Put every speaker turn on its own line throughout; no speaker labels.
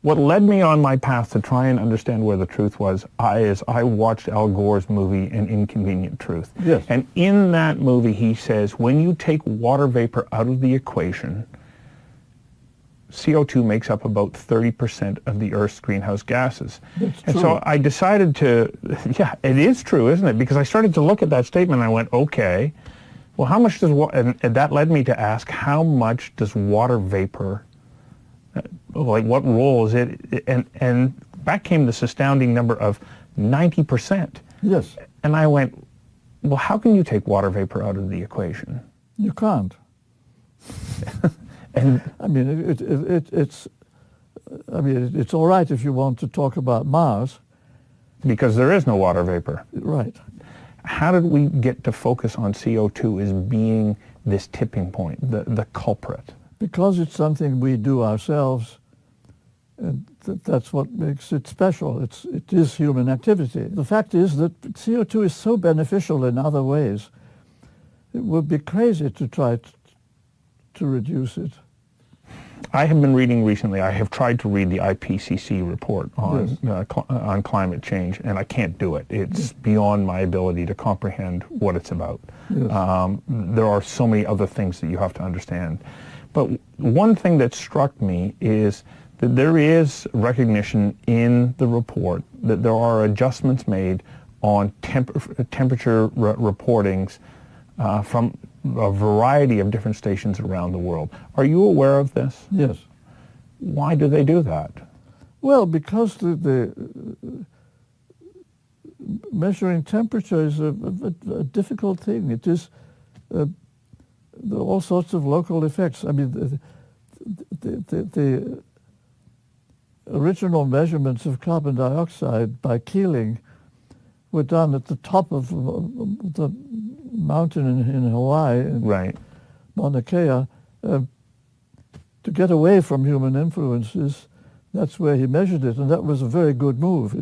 what led me on my path to try and understand where the truth was, I watched Al Gore's movie, An Inconvenient Truth.
Yes.
And in that movie, he says, when you take water vapor out of the equation, CO2 makes up about 30% of the Earth's greenhouse gases.
That's
and
true.
so I decided to, yeah, it is true, isn't it? Because I started to look at that statement and I went, okay, well, how much does, and that led me to ask, how much does water vapor, like what role is it? And back came this astounding number of 90%.
Yes.
And I went, well, how can you take water vapor out of the equation?
You can't.
And
I mean, it's all right if you want to talk about Mars.
because there is no water vapor.
Right.
How did we get to focus on CO2 as being this tipping point, the culprit?
Because it's something we do ourselves, and that's what makes it special. It is human activity. The fact is that CO2 is so beneficial in other ways. It would be crazy to try to reduce it.
I have been reading recently, I have tried to read the IPCC report on,
Yes.
On climate change, and I can't do it. It's beyond my ability to comprehend what it's about.
Yes.
There are so many other things that you have to understand. But one thing that struck me is that there is recognition in the report that there are adjustments made on temperature reportings from a variety of different stations around the world. Are you aware of this?
Yes.
Why do they do that?
Well, because the measuring temperature is a difficult thing. It is there are all sorts of local effects. I mean, the original measurements of carbon dioxide by Keeling were done at the top of the mountain in Hawaii,
Right.
Mauna Kea, to get away from human influences. That's where he measured it, and that was a very good move.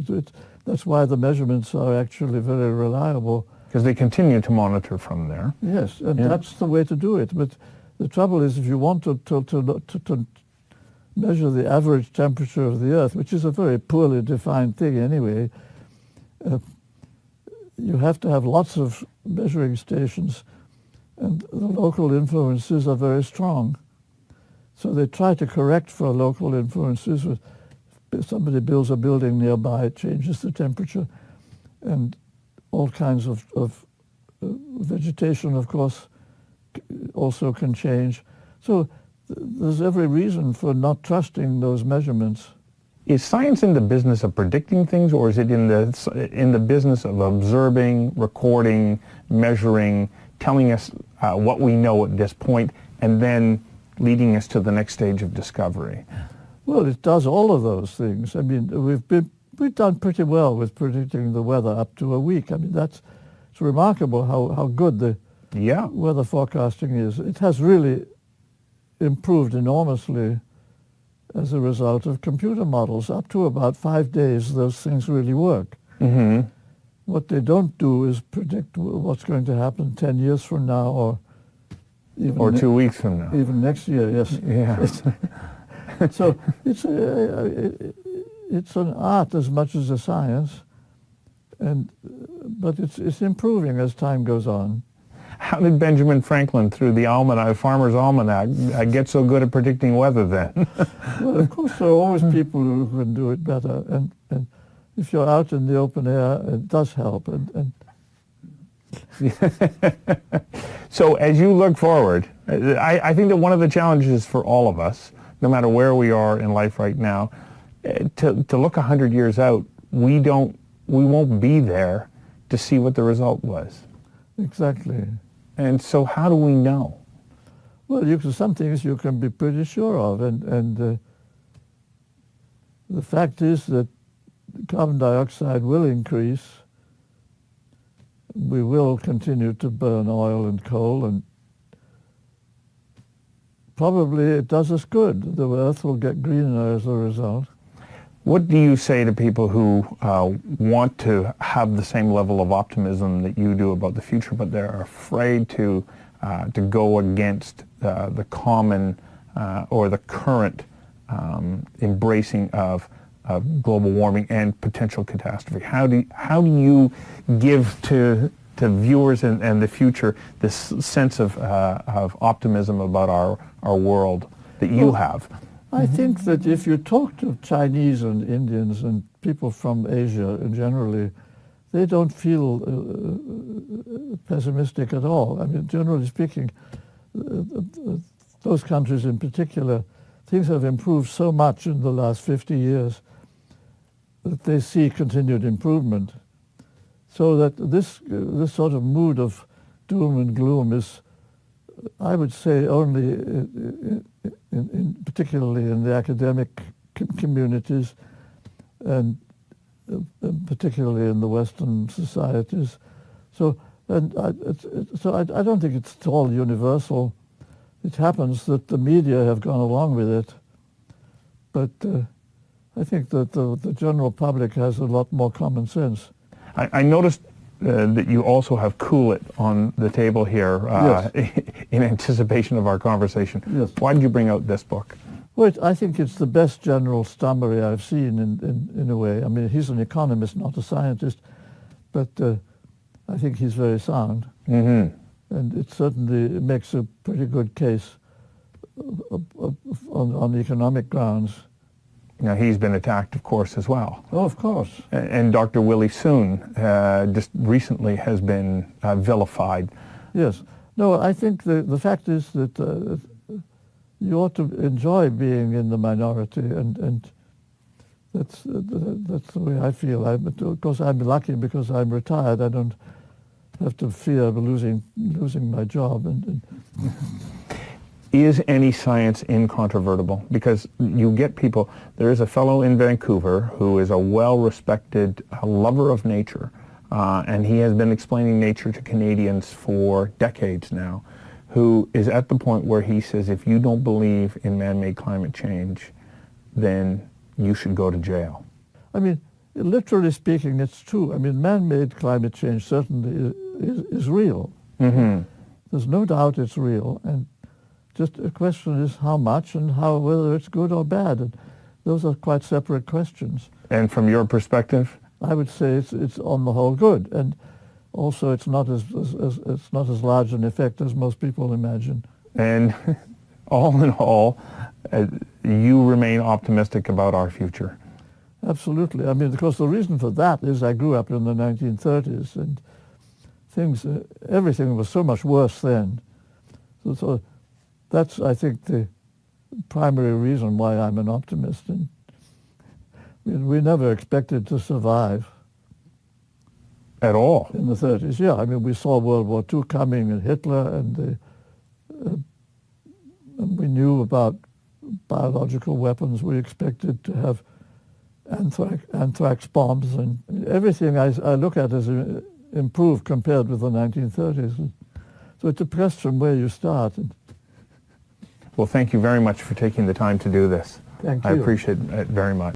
That's why the measurements are actually very reliable.
Because they continue to monitor from there.
Yes, and
Yeah.
that's the way to do it. But the trouble is, if you want to measure the average temperature of the Earth, which is a very poorly defined thing anyway, you have to have lots of measuring stations, and the local influences are very strong. So they try to correct for local influences. If somebody builds a building nearby, it changes the temperature, and all kinds of vegetation, of course, also can change. So there's every reason for not trusting those measurements.
Is science in the business of predicting things, or is it in the business of observing, recording, measuring, telling us what we know at this point, and then leading us to the next stage of discovery?
Well, it does all of those things. I mean, we've done pretty well with predicting the weather up to a week. I mean, it's remarkable how good the weather forecasting is. It has really improved enormously as a result of computer models. Up to about 5 days, those things really work.
Mm-hmm.
What they don't do is predict what's going to happen 10 years from now, or even
2 weeks from now.
even next year. Yes.
Yeah.
So it's an art as much as a science, but it's improving as time goes on.
How did Benjamin Franklin, through the Farmer's Almanac, get so good at predicting weather then?
Well, of course, there are always people who can do it better, and if you're out in the open air, it does help. And
So as you look forward, I think that one of the challenges for all of us, no matter where we are in life right now, to look 100 years out, we won't be there to see what the result was.
Exactly.
And so how do we know?
Well, some things you can be pretty sure of, and the fact is that carbon dioxide will increase. We will continue to burn oil and coal, and probably it does us good. The Earth will get greener as a result.
What do you say to people who want to have the same level of optimism that you do about the future, but they're afraid to go against the common or the current embracing of global warming and potential catastrophe? How do you give to viewers and the future this sense of optimism about our world that you have?
I think that if you talk to Chinese and Indians and people from Asia generally, they don't feel pessimistic at all. I mean, generally speaking, those countries in particular, things have improved so much in the last 50 years that they see continued improvement. So that this sort of mood of doom and gloom is, I would say, only particularly in the academic communities and particularly in the Western societies. So, I don't think it's at all universal. It happens that the media have gone along with it, but I think that the general public has a lot more common sense.
I noticed that you also have Cool It on the table here
Yes.
in anticipation of our conversation.
Yes.
Why did you bring out this book?
Well, I think it's the best general summary I've seen in a way. I mean, he's an economist, not a scientist, but I think he's very sound.
Mm-hmm.
And it certainly makes a pretty good case on economic grounds.
Now, he's been attacked, of course, as well.
Oh, of course.
And Dr. Willie Soon just recently has been vilified.
Yes. No, I think the fact is that you ought to enjoy being in the minority, and that's the way I feel. Of course, I'm lucky because I'm retired. I don't have to fear losing my job.
Is any science incontrovertible? Because you get people, there is a fellow in Vancouver who is a well-respected lover of nature, and he has been explaining nature to Canadians for decades now, who is at the point where he says, if you don't believe in man-made climate change, then you should go to jail.
I mean, literally speaking, it's true. I mean, man-made climate change certainly is real.
Mm-hmm.
There's no doubt it's real, and just a question is how much and whether it's good or bad. And those are quite separate questions.
And from your perspective?
I would say it's on the whole good, and also it's not as large an effect as most people imagine.
And all in all, you remain optimistic about our future.
Absolutely. I mean, because the reason for that is I grew up in the 1930s, and everything was so much worse then. So that's, I think, the primary reason why I'm an optimist. And we never expected to survive.
At all?
In the 30s, yeah. I mean, we saw World War II coming and Hitler, and we knew about biological weapons. We expected to have anthrax bombs, and everything I look at as improved compared with the 1930s. So it depends from where you start.
Well, thank you very much for taking the time to do this.
Thank you.
I appreciate it very much.